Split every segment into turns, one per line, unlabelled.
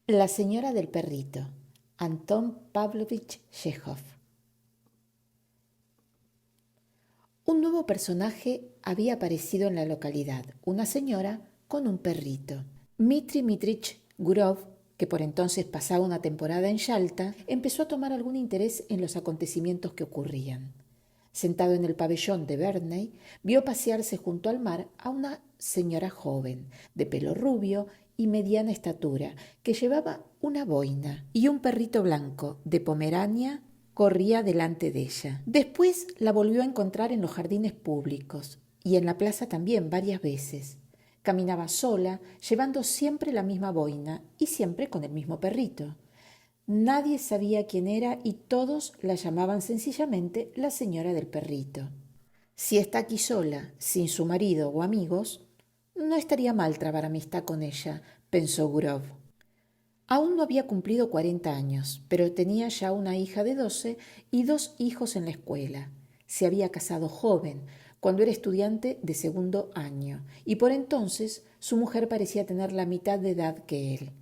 La señora del perrito, Anton Pavlovich Chekhov. Un nuevo personaje había aparecido en la localidad, una señora con un perrito. Dmitri Mitrich Gurov, que por entonces pasaba una temporada en Yalta, empezó a tomar algún interés en los acontecimientos que ocurrían. Sentado en el pabellón de Verney, vio pasearse junto al mar a una señora joven, de pelo rubio y mediana estatura, que llevaba una boina, y un perrito blanco, de Pomerania, corría delante de ella. Después la volvió a encontrar en los jardines públicos y en la plaza también varias veces. Caminaba sola, llevando siempre la misma boina y siempre con el mismo perrito. Nadie sabía quién era y todos la llamaban sencillamente la señora del perrito. Si está aquí sola, sin su marido o amigos, no estaría mal trabar amistad con ella, pensó Gurov. Aún no había cumplido 40 años, pero tenía ya una hija de 12 y 2 hijos en la escuela. Se había casado joven, cuando era estudiante de segundo año, y por entonces su mujer parecía tener la mitad de edad que él.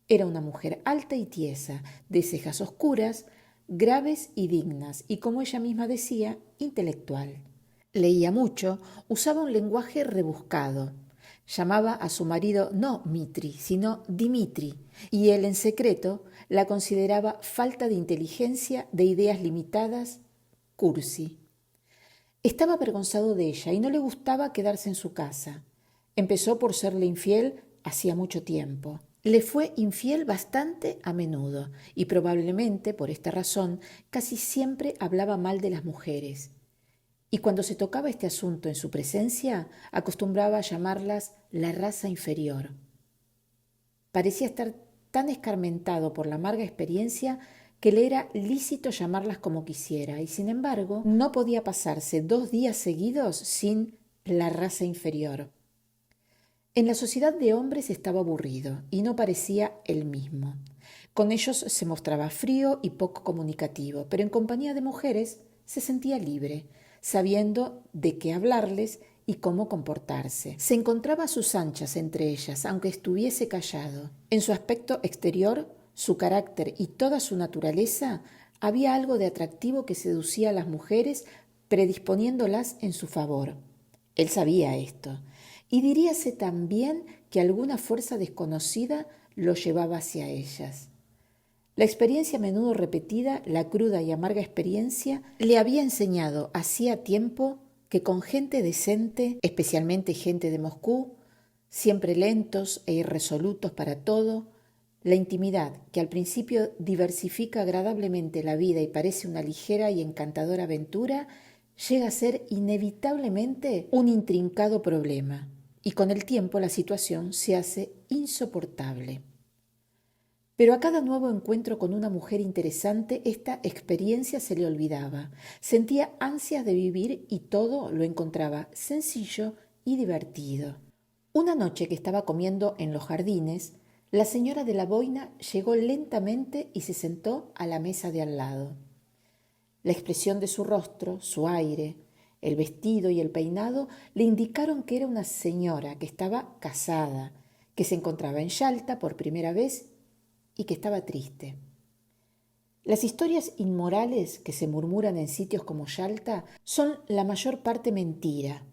Era una mujer alta y tiesa, de cejas oscuras, graves y dignas, y como ella misma decía, intelectual. Leía mucho, usaba un lenguaje rebuscado. Llamaba a su marido no Mitri, sino Dimitri, y él en secreto la consideraba falta de inteligencia, de ideas limitadas, cursi. Estaba avergonzado de ella y no le gustaba quedarse en su casa. Empezó por serle infiel hacía mucho tiempo. Le fue infiel bastante a menudo y probablemente por esta razón casi siempre hablaba mal de las mujeres. Y cuando se tocaba este asunto en su presencia, acostumbraba a llamarlas la raza inferior. Parecía estar tan escarmentado por la amarga experiencia que le era lícito llamarlas como quisiera, y sin embargo no podía pasarse 2 días seguidos sin la raza inferior. En la sociedad de hombres estaba aburrido y no parecía él mismo. Con ellos se mostraba frío y poco comunicativo, pero en compañía de mujeres se sentía libre, sabiendo de qué hablarles y cómo comportarse. Se encontraba a sus anchas entre ellas, aunque estuviese callado. En su aspecto exterior, su carácter y toda su naturaleza, había algo de atractivo que seducía a las mujeres, predisponiéndolas en su favor. Él sabía esto, y diríase también que alguna fuerza desconocida lo llevaba hacia ellas. La experiencia a menudo repetida, la cruda y amarga experiencia, le había enseñado hacía tiempo que con gente decente, especialmente gente de Moscú, siempre lentos e irresolutos para todo, la intimidad, que al principio diversifica agradablemente la vida y parece una ligera y encantadora aventura, llega a ser inevitablemente un intrincado problema, y con el tiempo la situación se hace insoportable. Pero a cada nuevo encuentro con una mujer interesante, esta experiencia se le olvidaba. Sentía ansias de vivir y todo lo encontraba sencillo y divertido. Una noche que estaba comiendo en los jardines, la señora de la boina llegó lentamente y se sentó a la mesa de al lado. La expresión de su rostro, su aire, el vestido y el peinado le indicaron que era una señora que estaba casada, que se encontraba en Yalta por primera vez y que estaba triste. Las historias inmorales que se murmuran en sitios como Yalta son la mayor parte mentira.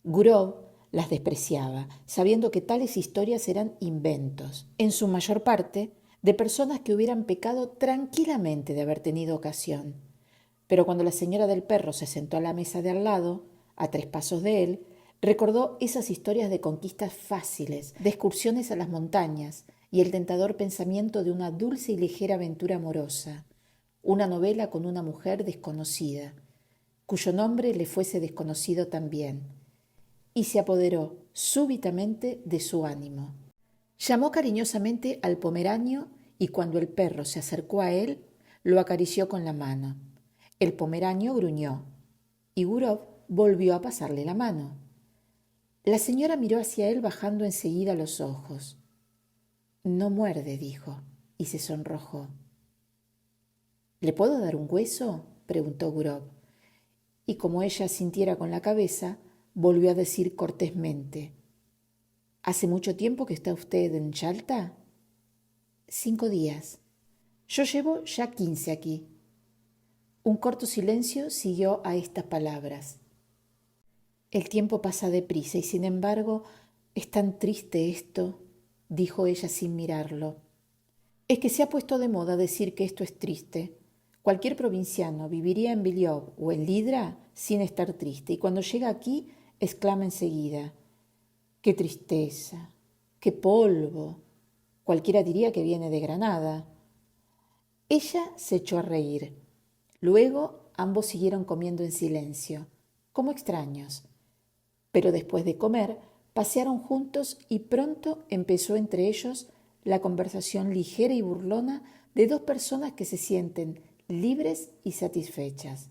Gurov las despreciaba, sabiendo que tales historias eran inventos, en su mayor parte de personas que hubieran pecado tranquilamente de haber tenido ocasión. Pero cuando la señora del perro se sentó a la mesa de al lado, a 3 pasos de él, recordó esas historias de conquistas fáciles, de excursiones a las montañas y el tentador pensamiento de una dulce y ligera aventura amorosa, una novela con una mujer desconocida, cuyo nombre le fuese desconocido también, y se apoderó súbitamente de su ánimo. Llamó cariñosamente al pomeranio y cuando el perro se acercó a él, lo acarició con la mano. El pomeranio gruñó y Gurov volvió a pasarle la mano. La señora miró hacia él bajando enseguida los ojos. No muerde, dijo, y se sonrojó. ¿Le puedo dar un hueso?, preguntó Gurov, y como ella sintiera con la cabeza, volvió a decir cortésmente: ¿Hace mucho tiempo que está usted en Yalta? 5 días. Yo llevo ya 15 aquí. Un corto silencio siguió a estas palabras. El tiempo pasa deprisa y sin embargo es tan triste esto, dijo ella sin mirarlo. Es que se ha puesto de moda decir que esto es triste. Cualquier provinciano viviría en Biljov o en Lidra sin estar triste y cuando llega aquí exclama enseguida: ¡qué tristeza! ¡Qué polvo! Cualquiera diría que viene de Granada. Ella se echó a reír. Luego ambos siguieron comiendo en silencio, como extraños. Pero después de comer, pasearon juntos y pronto empezó entre ellos la conversación ligera y burlona de dos personas que se sienten libres y satisfechas,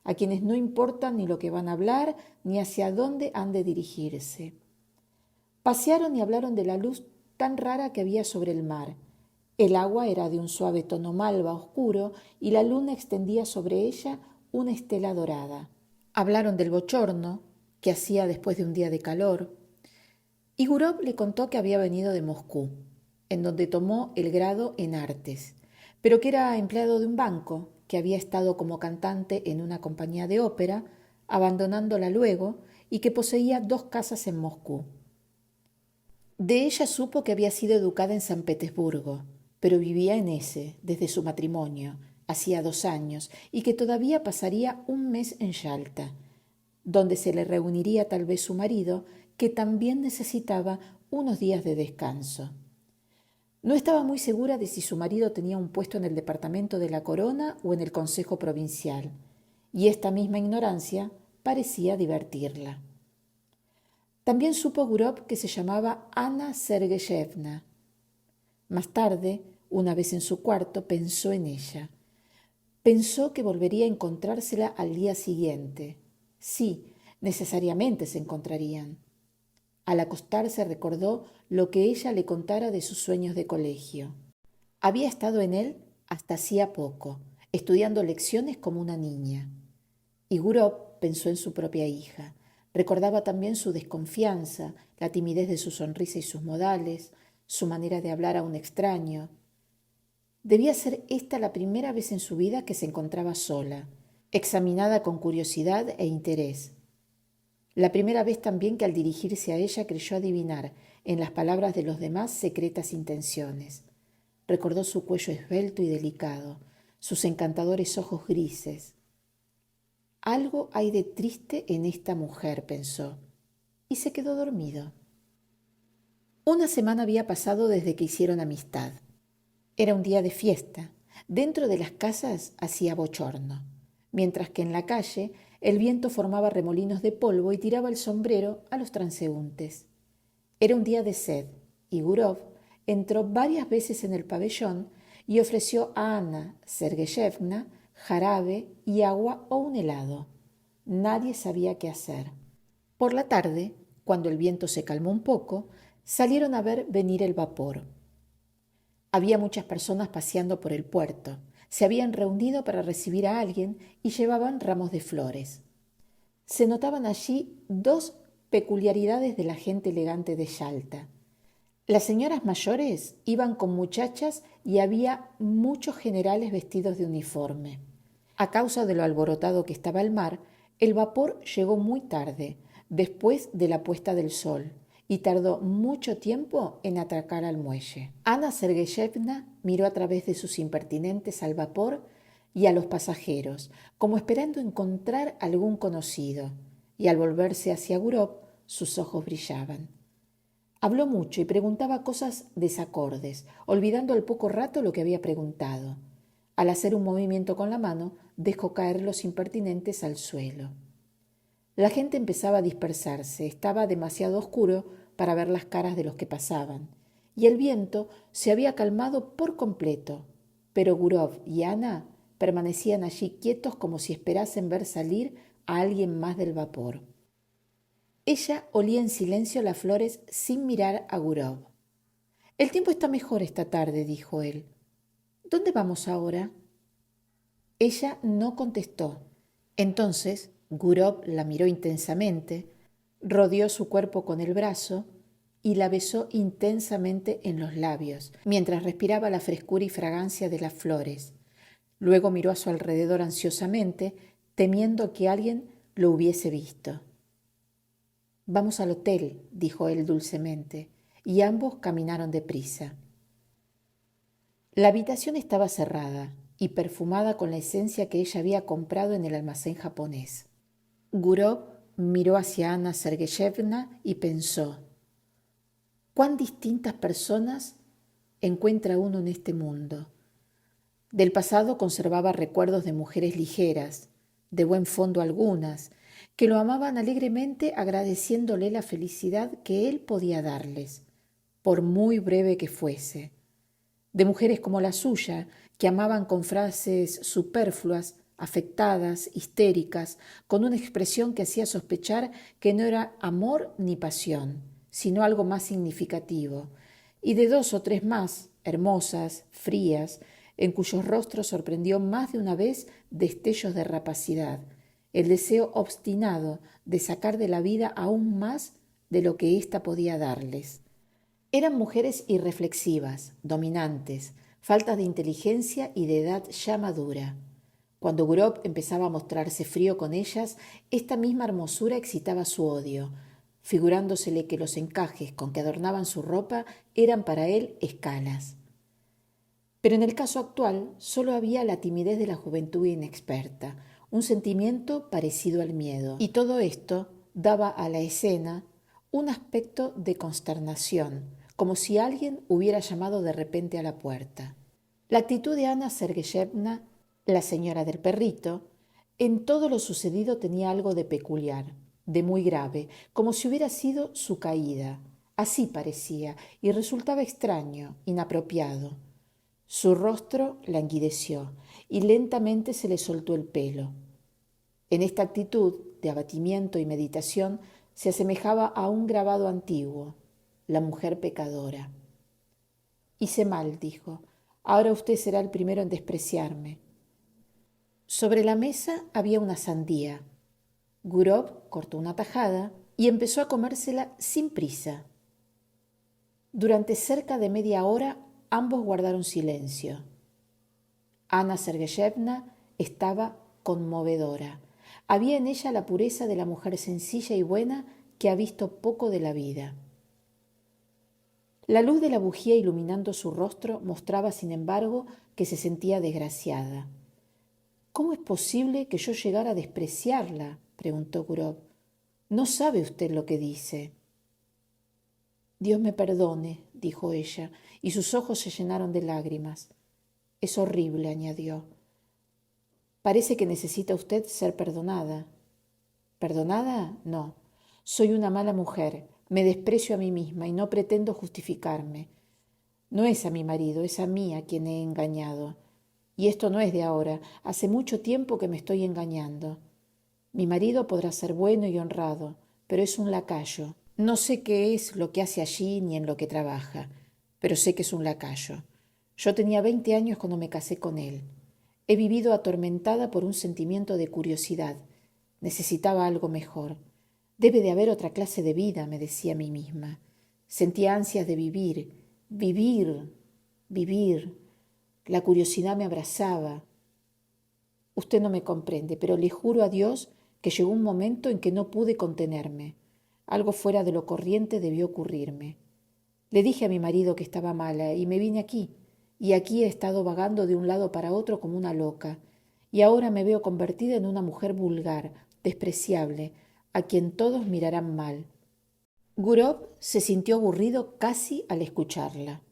a quienes no importa ni lo que van a hablar ni hacia dónde han de dirigirse. Pasearon y hablaron de la luz tan rara que había sobre el mar. El agua era de un suave tono malva oscuro y la luna extendía sobre ella una estela dorada. Hablaron del bochorno que hacía después de un día de calor, y Gurov le contó que había venido de Moscú, en donde tomó el grado en artes, pero que era empleado de un banco, que había estado como cantante en una compañía de ópera, abandonándola luego, y que poseía 2 casas en Moscú. De ella supo que había sido educada en San Petersburgo, pero vivía en ese desde su matrimonio, hacía 2 años, y que todavía pasaría un mes en Yalta, donde se le reuniría tal vez su marido, que también necesitaba unos días de descanso. No estaba muy segura de si su marido tenía un puesto en el departamento de la Corona o en el Consejo Provincial, y esta misma ignorancia parecía divertirla. También supo Gurov que se llamaba Ana Sergeyevna. Más tarde, una vez en su cuarto, pensó en ella. Pensó que volvería a encontrársela al día siguiente. Sí, necesariamente se encontrarían. Al acostarse recordó lo que ella le contara de sus sueños de colegio. Había estado en él hasta hacía poco, estudiando lecciones como una niña. Y Gurov pensó en su propia hija. Recordaba también su desconfianza, la timidez de su sonrisa y sus modales, su manera de hablar a un extraño. Debía ser esta la primera vez en su vida que se encontraba sola, examinada con curiosidad e interés. La primera vez también que al dirigirse a ella creyó adivinar en las palabras de los demás secretas intenciones. Recordó su cuello esbelto y delicado, sus encantadores ojos grises. Algo hay de triste en esta mujer, pensó, y se quedó dormido. Una semana había pasado desde que hicieron amistad. Era un día de fiesta. Dentro de las casas hacía bochorno, mientras que en la calle el viento formaba remolinos de polvo y tiraba el sombrero a los transeúntes. Era un día de sed, y Gurov entró varias veces en el pabellón y ofreció a Ana Sergeyevna jarabe y agua o un helado. Nadie sabía qué hacer. Por la tarde, cuando el viento se calmó un poco, salieron a ver venir el vapor. Había muchas personas paseando por el puerto. Se habían reunido para recibir a alguien y llevaban ramos de flores. Se notaban allí 2 peculiaridades de la gente elegante de Yalta. Las señoras mayores iban con muchachas y había muchos generales vestidos de uniforme. A causa de lo alborotado que estaba el mar, el vapor llegó muy tarde, después de la puesta del sol, y tardó mucho tiempo en atracar al muelle. Ana Sergeyevna miró a través de sus impertinentes al vapor y a los pasajeros, como esperando encontrar algún conocido, y al volverse hacia Gurov, sus ojos brillaban. Habló mucho y preguntaba cosas desacordes, olvidando al poco rato lo que había preguntado. Al hacer un movimiento con la mano, dejó caer los impertinentes al suelo. La gente empezaba a dispersarse, estaba demasiado oscuro para ver las caras de los que pasaban, y el viento se había calmado por completo, pero Gurov y Ana permanecían allí quietos como si esperasen ver salir a alguien más del vapor. Ella olía en silencio las flores sin mirar a Gurov. «El tiempo está mejor esta tarde», dijo él. «¿Dónde vamos ahora?» Ella no contestó. Entonces Gurov la miró intensamente, rodeó su cuerpo con el brazo y la besó intensamente en los labios, mientras respiraba la frescura y fragancia de las flores. Luego miró a su alrededor ansiosamente, temiendo que alguien lo hubiese visto. «Vamos al hotel», dijo él dulcemente, y ambos caminaron deprisa. La habitación estaba cerrada y perfumada con la esencia que ella había comprado en el almacén japonés. Gurov miró hacia Ana Sergeyevna y pensó: «¿Cuán distintas personas encuentra uno en este mundo?». Del pasado conservaba recuerdos de mujeres ligeras, de buen fondo algunas, que lo amaban alegremente agradeciéndole la felicidad que él podía darles, por muy breve que fuese. De mujeres como la suya, que amaban con frases superfluas, afectadas, histéricas, con una expresión que hacía sospechar que no era amor ni pasión, sino algo más significativo, y de dos o tres más, hermosas, frías, en cuyos rostros sorprendió más de una vez destellos de rapacidad, el deseo obstinado de sacar de la vida aún más de lo que ésta podía darles. Eran mujeres irreflexivas, dominantes, faltas de inteligencia y de edad ya madura. Cuando Gurov empezaba a mostrarse frío con ellas, esta misma hermosura excitaba su odio, figurándosele que los encajes con que adornaban su ropa eran para él escalas. Pero en el caso actual solo había la timidez de la juventud inexperta, un sentimiento parecido al miedo, y todo esto daba a la escena un aspecto de consternación, como si alguien hubiera llamado de repente a la puerta. La actitud de Ana Sergeyevna, la señora del perrito, en todo lo sucedido tenía algo de peculiar, de muy grave, como si hubiera sido su caída. Así parecía, y resultaba extraño, inapropiado. Su rostro languideció y lentamente se le soltó el pelo. En esta actitud de abatimiento y meditación se asemejaba a un grabado antiguo, la mujer pecadora. «Hice mal», dijo. «Ahora usted será el primero en despreciarme». Sobre la mesa había una sandía. Gurov cortó una tajada y empezó a comérsela sin prisa. Durante cerca de media hora ambos guardaron silencio. Ana Sergeyevna estaba conmovedora. Había en ella la pureza de la mujer sencilla y buena que ha visto poco de la vida. La luz de la bujía iluminando su rostro mostraba, sin embargo, que se sentía desgraciada. «¿Cómo es posible que yo llegara a despreciarla?», preguntó Gurov. «No sabe usted lo que dice». «Dios me perdone», dijo ella, y sus ojos se llenaron de lágrimas. «Es horrible», añadió. «Parece que necesita usted ser perdonada». «¿Perdonada? No. Soy una mala mujer, me desprecio a mí misma y no pretendo justificarme. No es a mi marido, es a mí a quien he engañado. Y esto no es de ahora, hace mucho tiempo que me estoy engañando. Mi marido podrá ser bueno y honrado, pero es un lacayo. No sé qué es lo que hace allí ni en lo que trabaja, pero sé que es un lacayo. Yo tenía 20 años cuando me casé con él. He vivido atormentada por un sentimiento de curiosidad. Necesitaba algo mejor. Debe de haber otra clase de vida, me decía a mí misma. Sentía ansias de vivir, vivir, vivir. La curiosidad me abrazaba. Usted no me comprende, pero le juro a Dios que llegó un momento en que no pude contenerme. Algo fuera de lo corriente debió ocurrirme. Le dije a mi marido que estaba mala y me vine aquí. Y aquí he estado vagando de un lado para otro como una loca. Y ahora me veo convertida en una mujer vulgar, despreciable, a quien todos mirarán mal. Gurov se sintió aburrido casi al escucharla.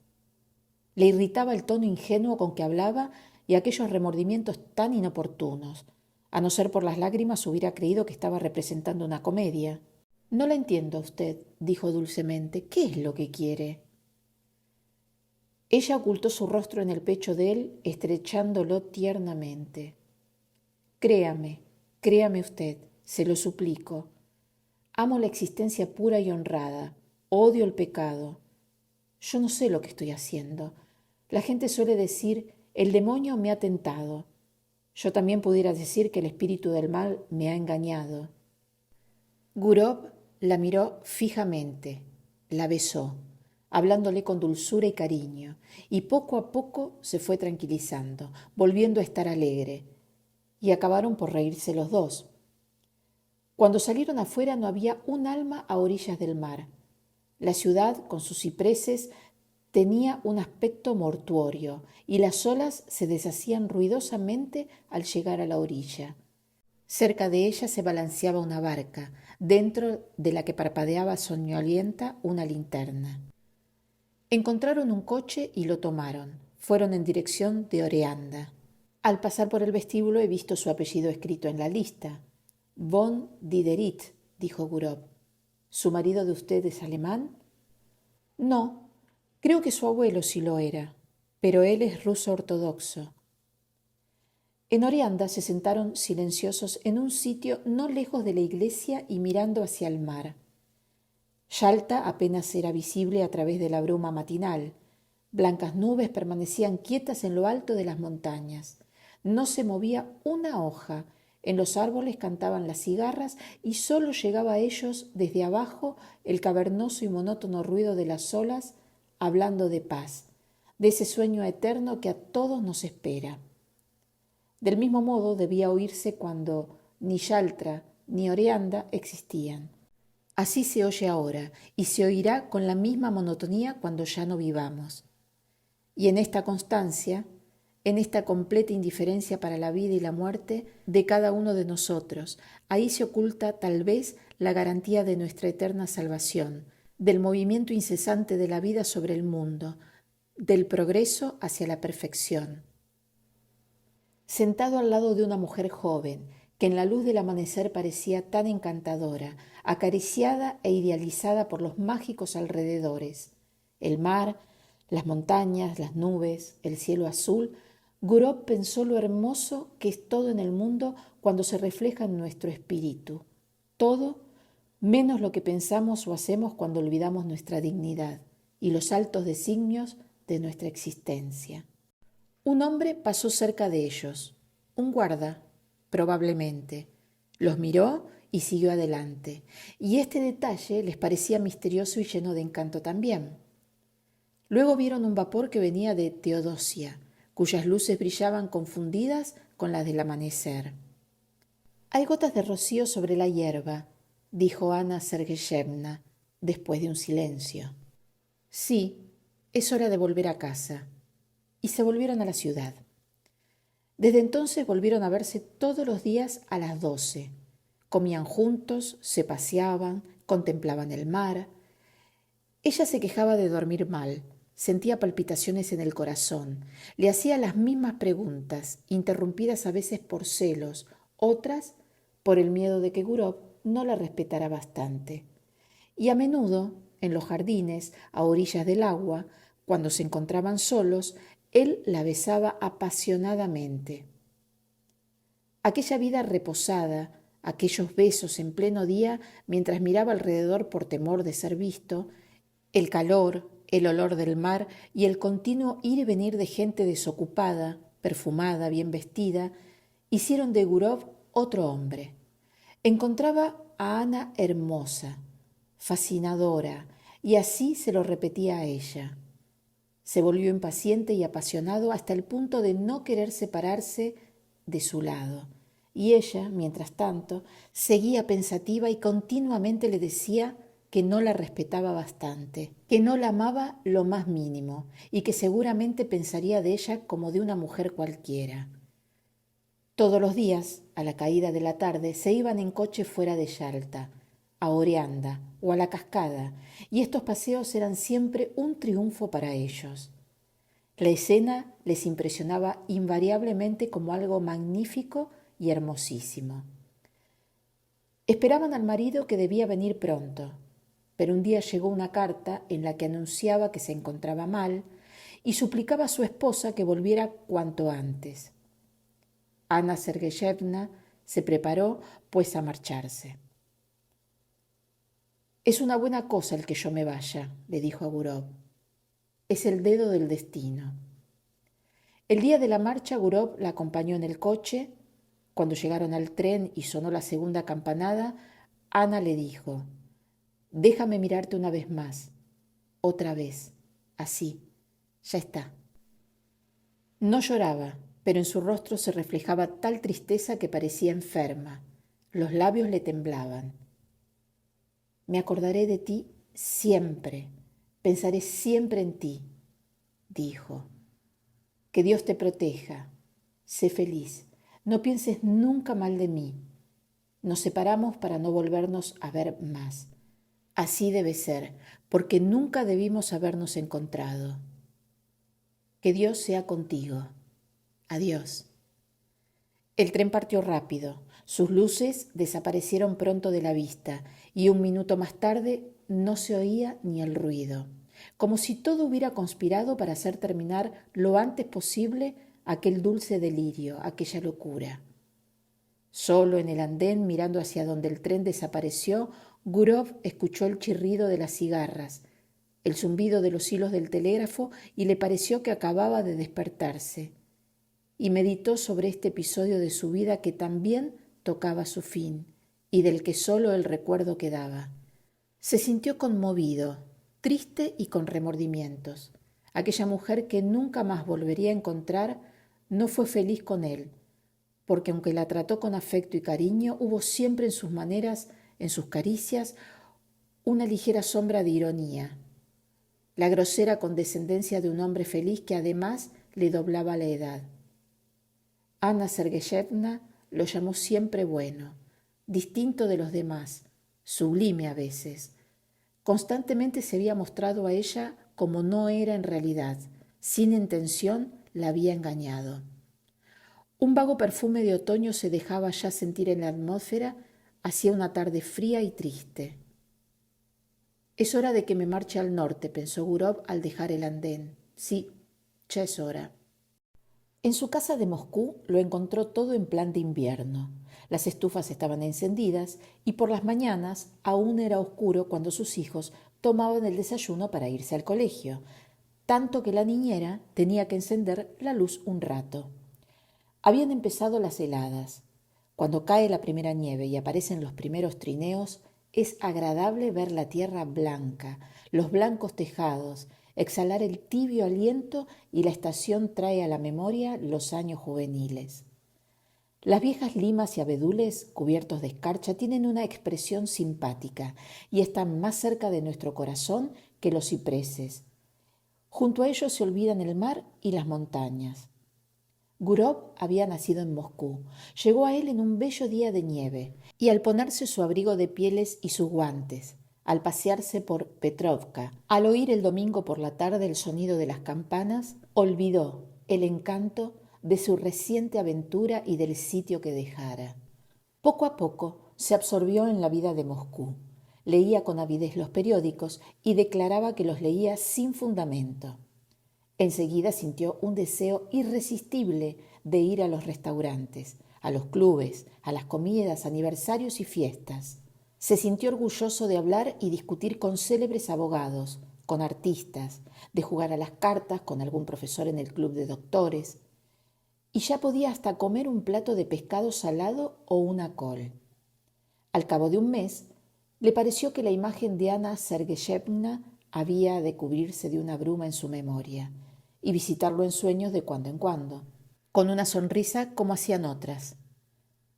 Le irritaba el tono ingenuo con que hablaba y aquellos remordimientos tan inoportunos. A no ser por las lágrimas hubiera creído que estaba representando una comedia. «No la entiendo a usted», dijo dulcemente. «¿Qué es lo que quiere?». Ella ocultó su rostro en el pecho de él, estrechándolo tiernamente. «Créame, créame usted, se lo suplico. Amo la existencia pura y honrada, odio el pecado. Yo no sé lo que estoy haciendo. La gente suele decir, el demonio me ha tentado. Yo también pudiera decir que el espíritu del mal me ha engañado». Gurov la miró fijamente. la besó, hablándole con dulzura y cariño, y poco a poco se fue tranquilizando, volviendo a estar alegre, y acabaron por reírse los dos. Cuando salieron afuera no había un alma a orillas del mar. La ciudad, con sus cipreses, tenía un aspecto mortuorio, y las olas se deshacían ruidosamente al llegar a la orilla. Cerca de ella se balanceaba una barca, dentro de la que parpadeaba soñolienta una linterna. Encontraron un coche y lo tomaron. Fueron en dirección de Oreanda. Al pasar por el vestíbulo he visto su apellido escrito en la lista. Von Diderit, dijo Gurov. ¿Su marido de usted es alemán? No, creo que su abuelo sí lo era, pero él es ruso ortodoxo. En Oreanda se sentaron silenciosos en un sitio no lejos de la iglesia y mirando hacia el mar. Yalta apenas era visible a través de la bruma matinal. Blancas nubes permanecían quietas en lo alto de las montañas. No se movía una hoja. En los árboles cantaban las cigarras y solo llegaba a ellos desde abajo el cavernoso y monótono ruido de las olas hablando de paz, de ese sueño eterno que a todos nos espera. Del mismo modo debía oírse cuando ni Yalta ni Oreanda existían. Así se oye ahora y se oirá con la misma monotonía cuando ya no vivamos. Y en esta constancia, en esta completa indiferencia para la vida y la muerte de cada uno de nosotros, ahí se oculta tal vez la garantía de nuestra eterna salvación, del movimiento incesante de la vida sobre el mundo, del progreso hacia la perfección. Sentado al lado de una mujer joven, que en la luz del amanecer parecía tan encantadora, acariciada e idealizada por los mágicos alrededores, el mar, las montañas, las nubes, el cielo azul, Gurov pensó lo hermoso que es todo en el mundo cuando se refleja en nuestro espíritu. Todo, menos lo que pensamos o hacemos cuando olvidamos nuestra dignidad y los altos designios de nuestra existencia. Un hombre pasó cerca de ellos, un guarda, probablemente. Los miró y siguió adelante, y este detalle les parecía misterioso y lleno de encanto también. Luego vieron un vapor que venía de Teodosia, cuyas luces brillaban confundidas con las del amanecer. «Hay gotas de rocío sobre la hierba», dijo Ana Sergeyevna, después de un silencio. «Sí, es hora de volver a casa». Y se volvieron a la ciudad. Desde entonces volvieron a verse todos los días a las 12. Comían juntos, se paseaban, contemplaban el mar. Ella se quejaba de dormir mal, sentía palpitaciones en el corazón, le hacía las mismas preguntas, interrumpidas a veces por celos, otras por el miedo de que Gurov no la respetara bastante. Y a menudo, en los jardines, a orillas del agua, cuando se encontraban solos, él la besaba apasionadamente. Aquella vida reposada, aquellos besos en pleno día mientras miraba alrededor por temor de ser visto, el calor, el olor del mar y el continuo ir y venir de gente desocupada, perfumada, bien vestida, hicieron de Gurov otro hombre. Encontraba a Ana hermosa, fascinadora, y así se lo repetía a ella. Se volvió impaciente y apasionado hasta el punto de no querer separarse de su lado. Y ella, mientras tanto, seguía pensativa y continuamente le decía que no la respetaba bastante, que no la amaba lo más mínimo y que seguramente pensaría de ella como de una mujer cualquiera. Todos los días, a la caída de la tarde, se iban en coche fuera de Yalta, a Oreanda o a la cascada, y estos paseos eran siempre un triunfo para ellos. La escena les impresionaba invariablemente como algo magnífico y hermosísimo. Esperaban al marido que debía venir pronto, pero un día llegó una carta en la que anunciaba que se encontraba mal y suplicaba a su esposa que volviera cuanto antes. Ana Sergeyevna se preparó, pues, a marcharse. «Es una buena cosa el que yo me vaya», le dijo a Gurov. «Es el dedo del destino». El día de la marcha, Gurov la acompañó en el coche. Cuando llegaron al tren y sonó la segunda campanada, Ana le dijo: «Déjame mirarte una vez más. otra vez, así, ya está. No lloraba, pero en su rostro se reflejaba tal tristeza que parecía enferma. Los labios le temblaban. Me acordaré de ti siempre, pensaré siempre en ti, dijo. Que Dios te proteja, sé feliz, no pienses nunca mal de mí. Nos separamos para no volvernos a ver más. Así debe ser, porque nunca debimos habernos encontrado. Que Dios sea contigo. Adiós. El tren partió rápido. Sus luces desaparecieron pronto de la vista y un minuto más tarde no se oía ni el ruido, como si todo hubiera conspirado para hacer terminar lo antes posible aquel dulce delirio, aquella locura. Solo en el andén, mirando hacia donde el tren desapareció, Gurov escuchó el chirrido de las cigarras, el zumbido de los hilos del telégrafo y le pareció que acababa de despertarse. Y meditó sobre este episodio de su vida que también tocaba su fin y del que solo el recuerdo quedaba. Se sintió conmovido, triste y con remordimientos. Aquella mujer que nunca más volvería a encontrar no fue feliz con él, porque aunque la trató con afecto y cariño, hubo siempre en sus maneras, en sus caricias, una ligera sombra de ironía, la grosera condescendencia de un hombre feliz que además le doblaba la edad. Ana Sergeyevna lo llamó siempre bueno, distinto de los demás, sublime a veces. Constantemente se había mostrado a ella como no era en realidad, sin intención la había engañado. Un vago perfume de otoño se dejaba ya sentir en la atmósfera, hacía una tarde fría y triste. Es hora de que me marche al norte, pensó Gurov al dejar el andén. Sí, ya es hora. En su casa de Moscú lo encontró todo en plan de invierno. Las estufas estaban encendidas y por las mañanas aún era oscuro cuando sus hijos tomaban el desayuno para irse al colegio, tanto que la niñera tenía que encender la luz un rato. Habían empezado las heladas. Cuando cae la primera nieve y aparecen los primeros trineos, es agradable ver la tierra blanca, los blancos tejados, exhalar el tibio aliento y la estación trae a la memoria los años juveniles. Las viejas limas y abedules, cubiertos de escarcha, tienen una expresión simpática y están más cerca de nuestro corazón que los cipreses. Junto a ellos se olvidan el mar y las montañas. Gurov había nacido en Moscú. Llegó a él en un bello día de nieve, y al ponerse su abrigo de pieles y sus guantes, al pasearse por Petrovka, al oír el domingo por la tarde el sonido de las campanas, olvidó el encanto de su reciente aventura y del sitio que dejara. Poco a poco se absorbió en la vida de Moscú. Leía con avidez los periódicos y declaraba que los leía sin fundamento. Enseguida sintió un deseo irresistible de ir a los restaurantes, a los clubes, a las comidas, aniversarios y fiestas. Se sintió orgulloso de hablar y discutir con célebres abogados, con artistas, de jugar a las cartas con algún profesor en el club de doctores, y ya podía hasta comer un plato de pescado salado o una col. Al cabo de un mes, le pareció que la imagen de Ana Sergeyevna había de cubrirse de una bruma en su memoria y visitarlo en sueños de cuando en cuando, con una sonrisa como hacían otras.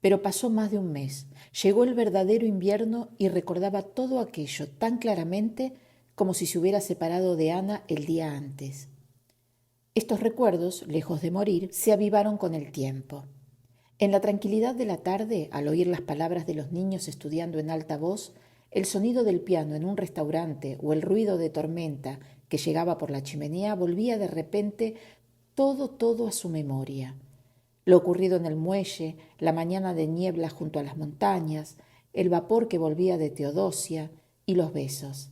Pero pasó más de un mes, llegó el verdadero invierno y recordaba todo aquello tan claramente como si se hubiera separado de Ana el día antes. Estos recuerdos, lejos de morir, se avivaron con el tiempo. En la tranquilidad de la tarde, al oír las palabras de los niños estudiando en alta voz, el sonido del piano en un restaurante o el ruido de tormenta que llegaba por la chimenea volvía de repente todo a su memoria. Lo ocurrido en el muelle, la mañana de niebla junto a las montañas, el vapor que volvía de Teodosia y los besos.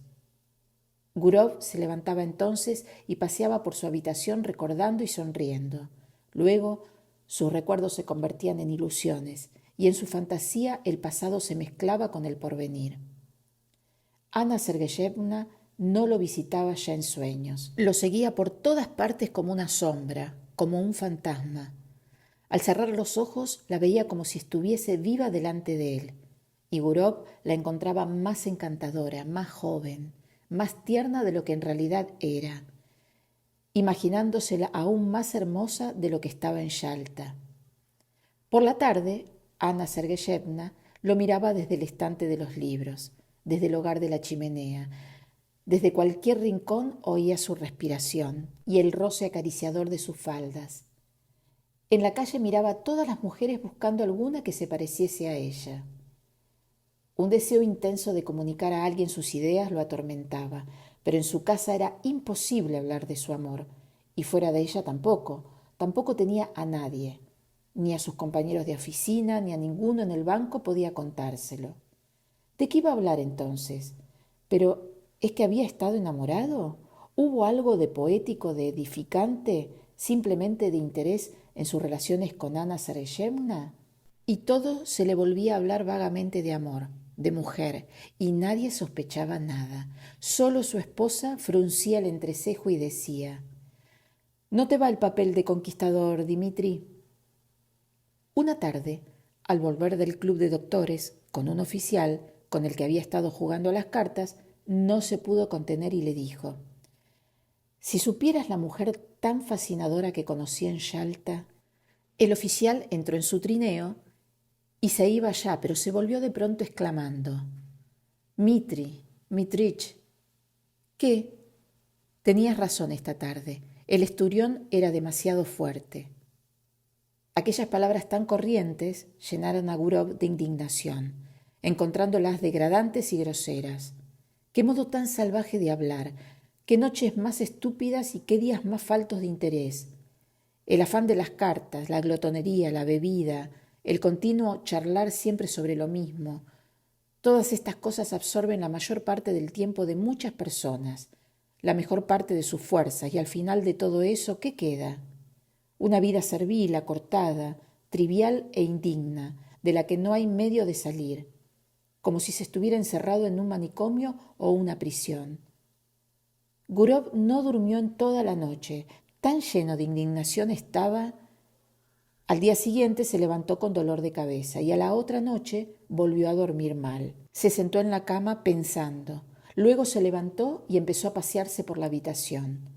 Gurov se levantaba entonces y paseaba por su habitación recordando y sonriendo. Luego sus recuerdos se convertían en ilusiones y en su fantasía el pasado se mezclaba con el porvenir. Ana Sergeyevna no lo visitaba ya en sueños. Lo seguía por todas partes como una sombra, como un fantasma. Al cerrar los ojos la veía como si estuviese viva delante de él, y Gurov la encontraba más encantadora, más joven, más tierna de lo que en realidad era, imaginándosela aún más hermosa de lo que estaba en Yalta. Por la tarde, Anna Sergeyevna lo miraba desde el estante de los libros, desde el hogar de la chimenea. Desde cualquier rincón oía su respiración y el roce acariciador de sus faldas. En la calle miraba a todas las mujeres buscando alguna que se pareciese a ella. Un deseo intenso de comunicar a alguien sus ideas lo atormentaba, pero en su casa era imposible hablar de su amor, y fuera de ella tampoco tenía a nadie, ni a sus compañeros de oficina, ni a ninguno en el banco podía contárselo. ¿De qué iba a hablar entonces? Pero ¿es que había estado enamorado? ¿Hubo algo de poético, de edificante, simplemente de interés en sus relaciones con Anna Sergeyevna? Y todo se le volvía a hablar vagamente de amor, de mujer, y nadie sospechaba nada. Solo su esposa fruncía el entrecejo y decía: «¿No te va el papel de conquistador, Dimitri?» Una tarde, al volver del club de doctores, con un oficial con el que había estado jugando a las cartas, no se pudo contener y le dijo: «Si supieras la mujer tan fascinadora que conocí en Yalta». El oficial entró en su trineo y se iba ya, pero se volvió de pronto exclamando: Mitrich, ¿qué? Tenías razón esta tarde. El esturión era demasiado fuerte». Aquellas palabras tan corrientes llenaron a Gurov de indignación, encontrándolas degradantes y groseras. Qué modo tan salvaje de hablar, qué noches más estúpidas y qué días más faltos de interés. El afán de las cartas, la glotonería, la bebida, el continuo charlar siempre sobre lo mismo, todas estas cosas absorben la mayor parte del tiempo de muchas personas, la mejor parte de sus fuerzas, y al final de todo eso, ¿qué queda? Una vida servil, acortada, trivial e indigna, de la que no hay medio de salir, como si se estuviera encerrado en un manicomio o una prisión. Gurov no durmió en toda la noche, tan lleno de indignación estaba. Al día siguiente se levantó con dolor de cabeza y a la otra noche volvió a dormir mal. Se sentó en la cama pensando. Luego se levantó y empezó a pasearse por la habitación.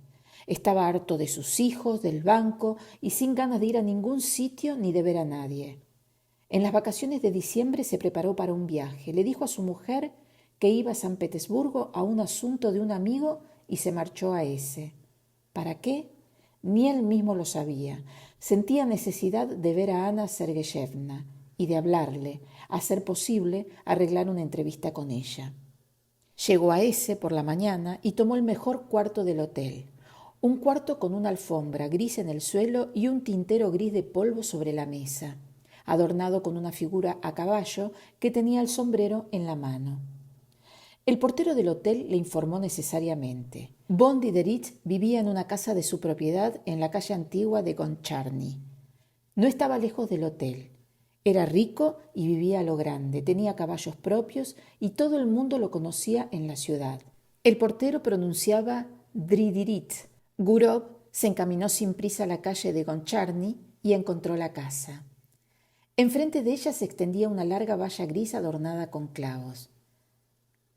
Estaba harto de sus hijos, del banco y sin ganas de ir a ningún sitio ni de ver a nadie. En las vacaciones de diciembre se preparó para un viaje. Le dijo a su mujer que iba a San Petersburgo a un asunto de un amigo y se marchó a ese. ¿Para qué? Ni él mismo lo sabía. Sentía necesidad de ver a Anna Sergeyevna y de hablarle, a ser posible, arreglar una entrevista con ella. Llegó a ese por la mañana y tomó el mejor cuarto del hotel. Un cuarto con una alfombra gris en el suelo y un tintero gris de polvo sobre la mesa, adornado con una figura a caballo que tenía el sombrero en la mano. El portero del hotel le informó necesariamente. Von Diderich vivía en una casa de su propiedad en la calle antigua de Goncharny. No estaba lejos del hotel. Era rico y vivía a lo grande, tenía caballos propios y todo el mundo lo conocía en la ciudad. El portero pronunciaba Dridirich. Gurov se encaminó sin prisa a la calle de Goncharny y encontró la casa. Enfrente de ella se extendía una larga valla gris adornada con clavos.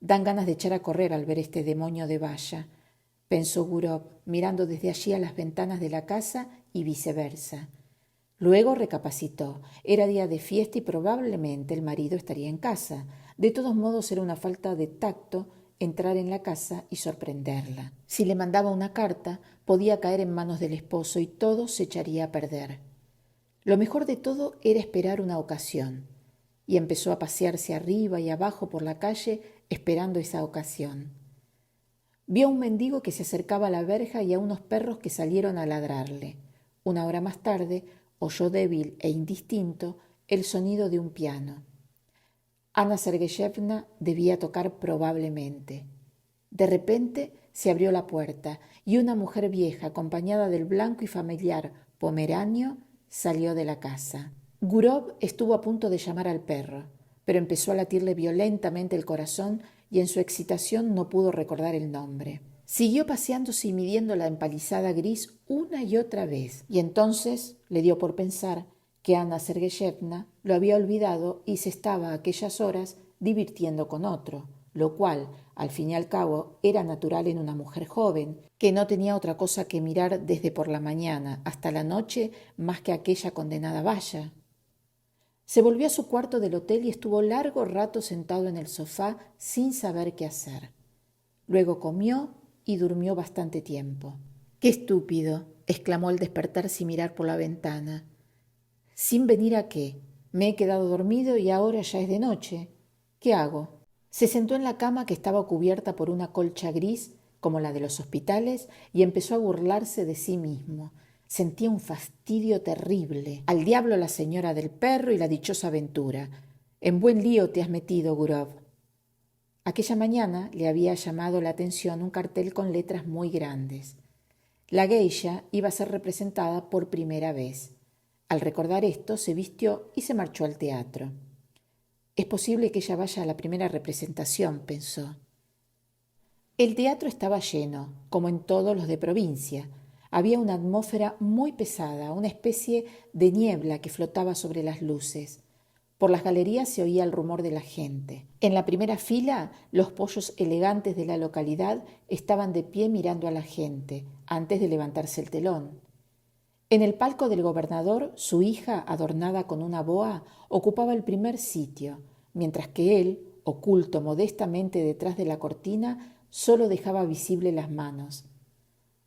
«Dan ganas de echar a correr al ver este demonio de valla», pensó Gurov, mirando desde allí a las ventanas de la casa y viceversa. Luego recapacitó. Era día de fiesta y probablemente el marido estaría en casa. De todos modos era una falta de tacto entrar en la casa y sorprenderla. Si le mandaba una carta, podía caer en manos del esposo y todo se echaría a perder. Lo mejor de todo era esperar una ocasión, y empezó a pasearse arriba y abajo por la calle esperando esa ocasión. Vio a un mendigo que se acercaba a la verja y a unos perros que salieron a ladrarle. Una hora más tarde oyó débil e indistinto el sonido de un piano. Anna Sergeyevna debía tocar probablemente. De repente se abrió la puerta y una mujer vieja, acompañada del blanco y familiar pomeranio, salió de la casa. Gurov estuvo a punto de llamar al perro, pero empezó a latirle violentamente el corazón y en su excitación no pudo recordar el nombre. Siguió paseándose y midiendo la empalizada gris una y otra vez, y entonces le dio por pensar que Anna Sergeyevna lo había olvidado y se estaba a aquellas horas divirtiendo con otro, lo cual, Al fin y al cabo, era natural en una mujer joven, que no tenía otra cosa que mirar desde por la mañana hasta la noche más que aquella condenada valla. Se volvió a su cuarto del hotel y estuvo largo rato sentado en el sofá sin saber qué hacer. Luego comió y durmió bastante tiempo. ¡Qué estúpido!, exclamó al despertar sin mirar por la ventana. ¿Sin venir a qué? Me he quedado dormido y ahora ya es de noche. ¿Qué hago? Se sentó en la cama que estaba cubierta por una colcha gris, como la de los hospitales, y empezó a burlarse de sí mismo. Sentía un fastidio terrible. Al diablo la señora del perro y la dichosa aventura. En buen lío te has metido, Gurov. Aquella mañana le había llamado la atención un cartel con letras muy grandes. La geisha iba a ser representada por primera vez. Al recordar esto, se vistió y se marchó al teatro. Es posible que ella vaya a la primera representación, pensó. El teatro estaba lleno, como en todos los de provincia. Había una atmósfera muy pesada, una especie de niebla que flotaba sobre las luces. Por las galerías se oía el rumor de la gente. En la primera fila, los pollos elegantes de la localidad estaban de pie mirando a la gente, antes de levantarse el telón. En el palco del gobernador, su hija, adornada con una boa, ocupaba el primer sitio, mientras que él, oculto modestamente detrás de la cortina, solo dejaba visible las manos.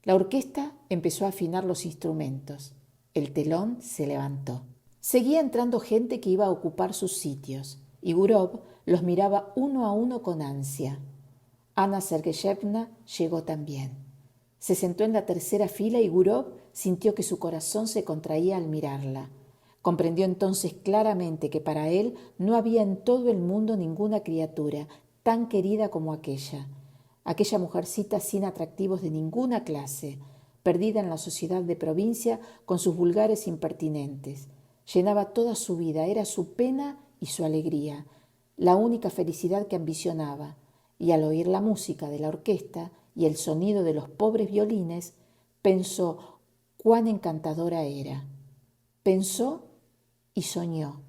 La orquesta empezó a afinar los instrumentos. El telón se levantó. Seguía entrando gente que iba a ocupar sus sitios, y Gurov los miraba uno a uno con ansia. Ana Sergeyevna llegó también. Se sentó en la tercera fila y Gurov sintió que su corazón se contraía al mirarla. Comprendió entonces claramente que para él no había en todo el mundo ninguna criatura tan querida como aquella mujercita sin atractivos de ninguna clase, perdida en la sociedad de provincia con sus vulgares impertinentes. Llenaba toda su vida, era su pena y su alegría, la única felicidad que ambicionaba, y al oír la música de la orquesta y el sonido de los pobres violines, pensó cuán encantadora era. Pensó y soñó.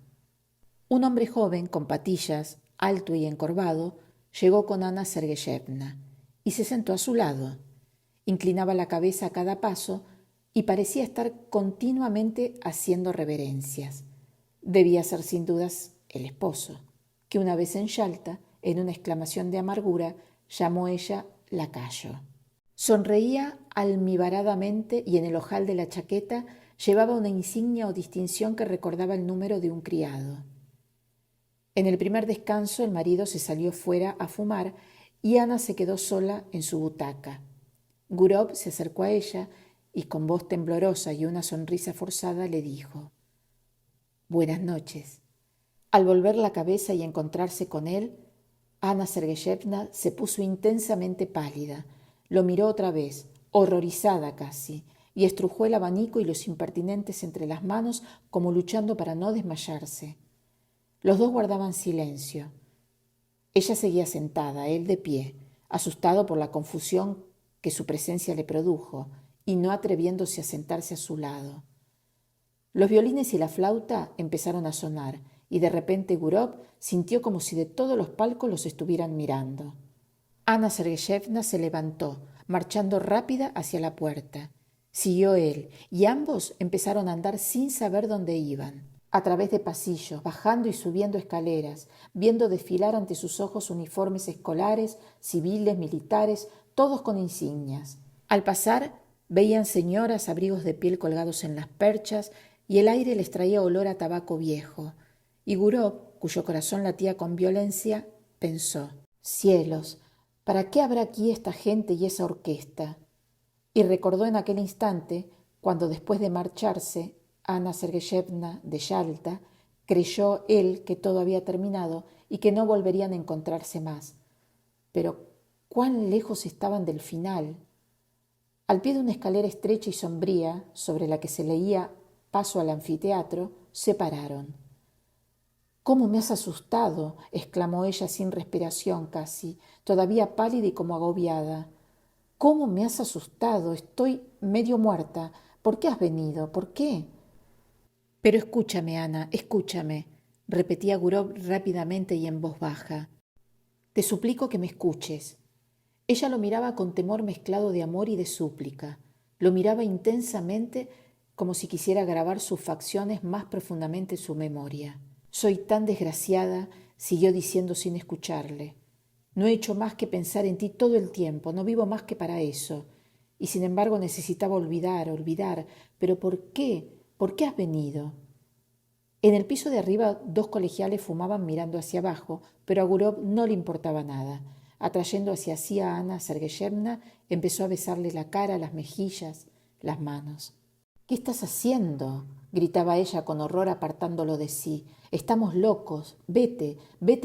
Un hombre joven, con patillas, alto y encorvado, llegó con Ana Sergeyevna y se sentó a su lado. Inclinaba la cabeza a cada paso y parecía estar continuamente haciendo reverencias. Debía ser sin dudas el esposo, que una vez en Yalta, en una exclamación de amargura, llamó ella lacayo. Sonreía almibaradamente y en el ojal de la chaqueta llevaba una insignia o distinción que recordaba el número de un criado. En el primer descanso el marido se salió fuera a fumar y Ana se quedó sola en su butaca. Gurov se acercó a ella y con voz temblorosa y una sonrisa forzada le dijo: «Buenas noches». Al volver la cabeza y encontrarse con él, Ana Sergeyevna se puso intensamente pálida. Lo miró otra vez, horrorizada casi, y estrujó el abanico y los impertinentes entre las manos como luchando para no desmayarse. Los dos guardaban silencio. Ella seguía sentada, él de pie, asustado por la confusión que su presencia le produjo y no atreviéndose a sentarse a su lado. Los violines y la flauta empezaron a sonar y de repente Gurov sintió como si de todos los palcos los estuvieran mirando. Ana Sergeyevna se levantó, marchando rápida hacia la puerta. Siguió él y ambos empezaron a andar sin saber dónde iban. A través de pasillos, bajando y subiendo escaleras, viendo desfilar ante sus ojos uniformes escolares, civiles, militares, todos con insignias. Al pasar, veían señoras, abrigos de piel colgados en las perchas, y el aire les traía olor a tabaco viejo. Y Gurov, cuyo corazón latía con violencia, pensó: «Cielos, ¿para qué habrá aquí esta gente y esa orquesta?». Y recordó en aquel instante, cuando después de marcharse Ana Sergeyevna de Yalta, creyó él que todo había terminado y que no volverían a encontrarse más. Pero cuán lejos estaban del final. Al pie de una escalera estrecha y sombría, sobre la que se leía «Paso al anfiteatro», se pararon. «¿Cómo me has asustado?», exclamó ella sin respiración casi, todavía pálida y como agobiada. «¿Cómo me has asustado? Estoy medio muerta. ¿Por qué has venido? ¿Por qué?». «Pero escúchame, Ana, escúchame», repetía Gurov rápidamente y en voz baja. Te suplico que me escuches. Ella lo miraba con temor mezclado de amor y de súplica. Lo miraba intensamente como si quisiera grabar sus facciones más profundamente en su memoria. Soy tan desgraciada, siguió diciendo sin escucharle. No he hecho más que pensar en ti todo el tiempo, no vivo más que para eso. Y sin embargo necesitaba olvidar. ¿Pero por qué? ¿Por qué has venido? En el piso de arriba 2 colegiales fumaban mirando hacia abajo, pero a Gurov no le importaba nada. Atrayendo hacia sí a Ana Sergeyevna, empezó a besarle la cara, las mejillas, las manos. ¿Qué estás haciendo? Gritaba ella con horror apartándolo de sí. Estamos locos. Vete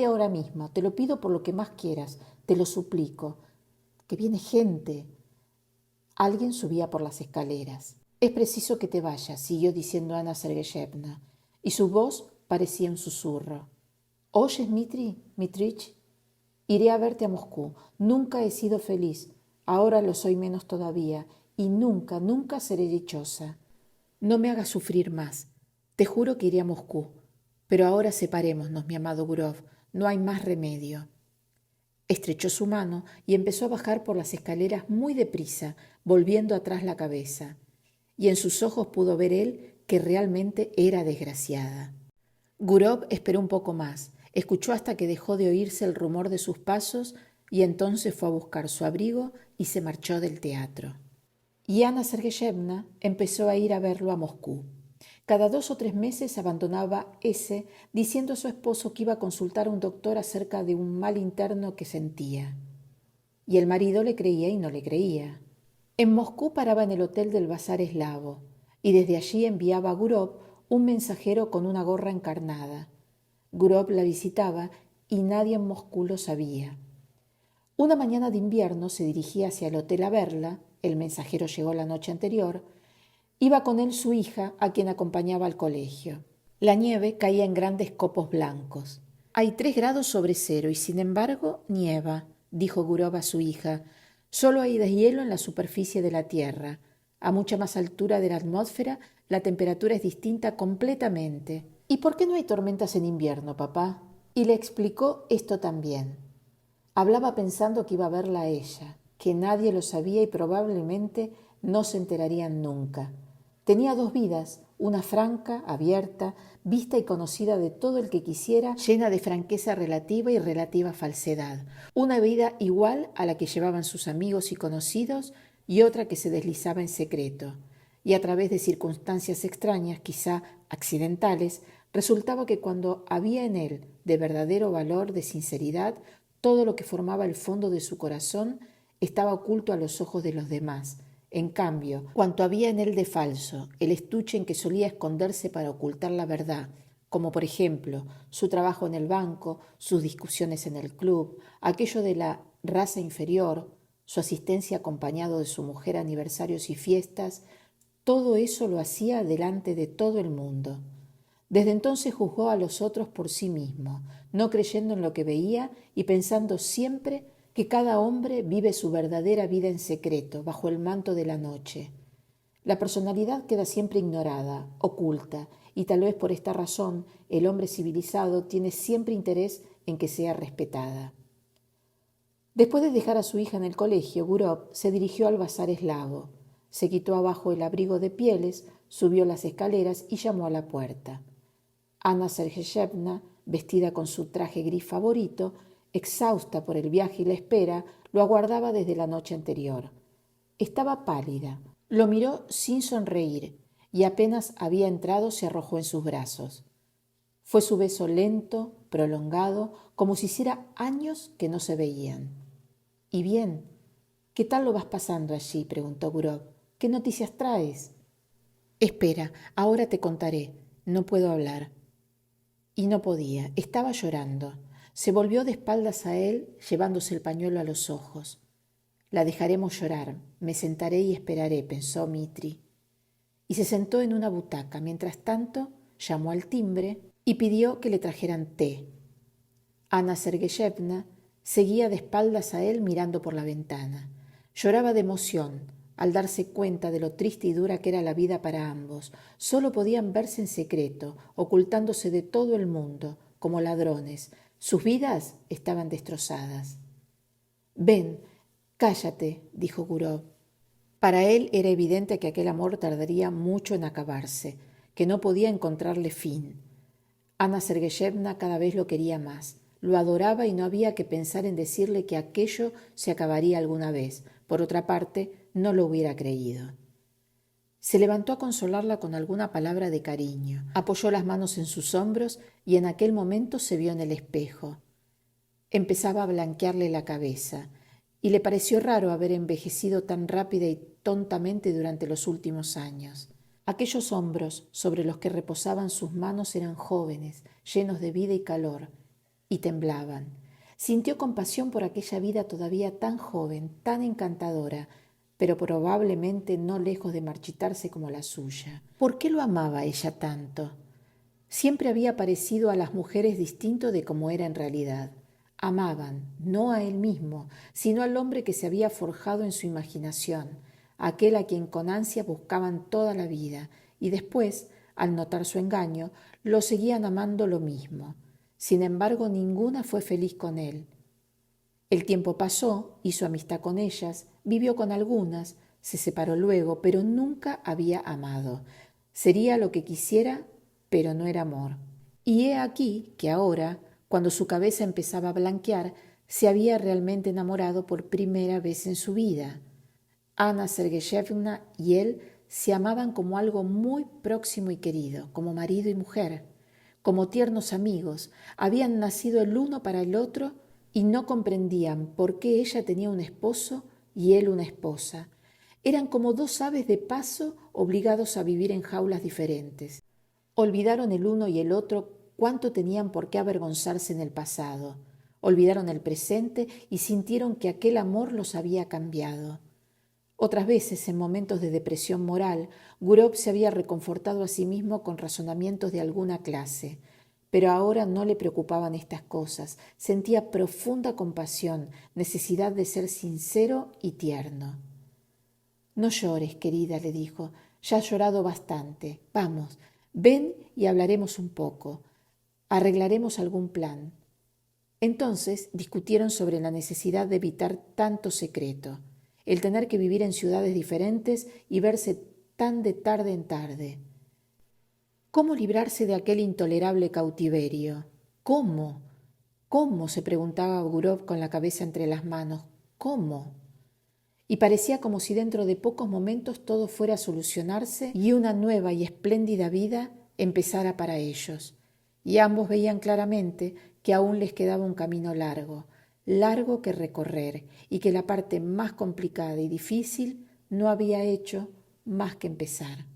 ahora mismo. Te lo pido por lo que más quieras. Te lo suplico. Que viene gente. Alguien subía por las escaleras. Es preciso que te vayas, siguió diciendo Ana Sergeyevna, y su voz parecía un susurro. ¿Oyes, Mitrich? Iré a verte a Moscú. Nunca he sido feliz. Ahora lo soy menos todavía. Y nunca seré dichosa. No me hagas sufrir más. Te juro que iré a Moscú. Pero ahora separémonos, mi amado Gurov. No hay más remedio. Estrechó su mano y empezó a bajar por las escaleras muy deprisa, volviendo atrás la cabeza. Y en sus ojos pudo ver él que realmente era desgraciada. Gurov esperó un poco más, escuchó hasta que dejó de oírse el rumor de sus pasos y entonces fue a buscar su abrigo y se marchó del teatro. Y Ana Sergeyevna empezó a ir a verlo a Moscú. Cada 2 o 3 meses abandonaba ese, diciendo a su esposo que iba a consultar a un doctor acerca de un mal interno que sentía. Y el marido le creía y no le creía. En Moscú paraba en el hotel del Bazar Eslavo, y desde allí enviaba a Gurov un mensajero con una gorra encarnada. Gurov la visitaba y nadie en Moscú lo sabía. Una mañana de invierno se dirigía hacia el hotel a verla, el mensajero llegó la noche anterior. Iba con él su hija, a quien acompañaba al colegio. La nieve caía en grandes copos blancos. Hay 3 grados sobre cero y sin embargo nieva, dijo Gurov a su hija. Solo hay deshielo en la superficie de la tierra. A mucha más altura de la atmósfera, la temperatura es distinta completamente. ¿Y por qué no hay tormentas en invierno, papá? Y le explicó esto también. Hablaba pensando que iba a verla a ella, que nadie lo sabía y probablemente no se enterarían nunca. Tenía 2 vidas, una franca, abierta, vista y conocida de todo el que quisiera, llena de franqueza relativa y relativa falsedad. Una vida igual a la que llevaban sus amigos y conocidos y otra que se deslizaba en secreto. Y a través de circunstancias extrañas, quizá accidentales, resultaba que cuando había en él de verdadero valor, de sinceridad, todo lo que formaba el fondo de su corazón estaba oculto a los ojos de los demás. En cambio, cuanto había en él de falso, el estuche en que solía esconderse para ocultar la verdad, como por ejemplo su trabajo en el banco, sus discusiones en el club, aquello de la raza inferior, su asistencia acompañado de su mujer a aniversarios y fiestas, todo eso lo hacía delante de todo el mundo. Desde entonces juzgó a los otros por sí mismo, no creyendo en lo que veía y pensando siempre que cada hombre vive su verdadera vida en secreto, bajo el manto de la noche. La personalidad queda siempre ignorada, oculta, y tal vez por esta razón el hombre civilizado tiene siempre interés en que sea respetada. Después de dejar a su hija en el colegio, Gurov se dirigió al bazar eslavo. Se quitó abajo el abrigo de pieles, subió las escaleras y llamó a la puerta. Ana Sergeyevna, vestida con su traje gris favorito, exhausta por el viaje y la espera, lo aguardaba desde la noche anterior. Estaba pálida. Lo miró sin sonreír y apenas había entrado se arrojó en sus brazos. Fue su beso lento, prolongado, como si hiciera años que no se veían. «¿Y bien? ¿Qué tal lo vas pasando allí?», preguntó Gurov. «¿Qué noticias traes?». «Espera, ahora te contaré. No puedo hablar». Y no podía, estaba llorando. Se volvió de espaldas a él, llevándose el pañuelo a los ojos. «La dejaremos llorar, me sentaré y esperaré», pensó Mitri. Y se sentó en una butaca. Mientras tanto, llamó al timbre y pidió que le trajeran té. Ana Sergeyevna seguía de espaldas a él mirando por la ventana. Lloraba de emoción al darse cuenta de lo triste y dura que era la vida para ambos. Solo podían verse en secreto, ocultándose de todo el mundo, como ladrones, Sus vidas estaban destrozadas. «Ven, cállate», dijo Gurov. Para él era evidente que aquel amor tardaría mucho en acabarse, que no podía encontrarle fin. Ana Sergeyevna cada vez lo quería más, lo adoraba y no había que pensar en decirle que aquello se acabaría alguna vez. Por otra parte, no lo hubiera creído. Se levantó a consolarla con alguna palabra de cariño, apoyó las manos en sus hombros y en aquel momento se vio en el espejo. Empezaba a blanquearle la cabeza y le pareció raro haber envejecido tan rápida y tontamente durante los últimos años. Aquellos hombros sobre los que reposaban sus manos eran jóvenes, llenos de vida y calor, y temblaban. Sintió compasión por aquella vida todavía tan joven, tan encantadora, pero probablemente no lejos de marchitarse como la suya. ¿Por qué lo amaba ella tanto? Siempre había parecido a las mujeres distinto de como era en realidad. Amaban, no a él mismo, sino al hombre que se había forjado en su imaginación, aquel a quien con ansia buscaban toda la vida, y después, al notar su engaño, lo seguían amando lo mismo. Sin embargo, ninguna fue feliz con él. El tiempo pasó, hizo amistad con ellas, vivió con algunas, se separó luego, pero nunca había amado. Sería lo que quisiera, pero no era amor. Y he aquí que ahora, cuando su cabeza empezaba a blanquear, se había realmente enamorado por primera vez en su vida. Ana Sergeyevna y él se amaban como algo muy próximo y querido, como marido y mujer, como tiernos amigos. Habían nacido el uno para el otro y no comprendían por qué ella tenía un esposo y él una esposa. Eran como dos aves de paso obligados a vivir en jaulas diferentes. Olvidaron el uno y el otro cuánto tenían por qué avergonzarse en el pasado. Olvidaron el presente y sintieron que aquel amor los había cambiado. Otras veces, en momentos de depresión moral, Gurov se había reconfortado a sí mismo con razonamientos de alguna clase. Pero ahora no le preocupaban estas cosas. Sentía profunda compasión, necesidad de ser sincero y tierno. «No llores, querida», le dijo. «Ya has llorado bastante. Vamos, ven y hablaremos un poco. Arreglaremos algún plan». Entonces discutieron sobre la necesidad de evitar tanto secreto, el tener que vivir en ciudades diferentes y verse tan de tarde en tarde. ¿Cómo librarse de aquel intolerable cautiverio? ¿Cómo? ¿Cómo?, se preguntaba Gurov con la cabeza entre las manos. ¿Cómo? Y parecía como si dentro de pocos momentos todo fuera a solucionarse y una nueva y espléndida vida empezara para ellos. Y ambos veían claramente que aún les quedaba un camino largo, largo que recorrer, y que la parte más complicada y difícil no había hecho más que empezar.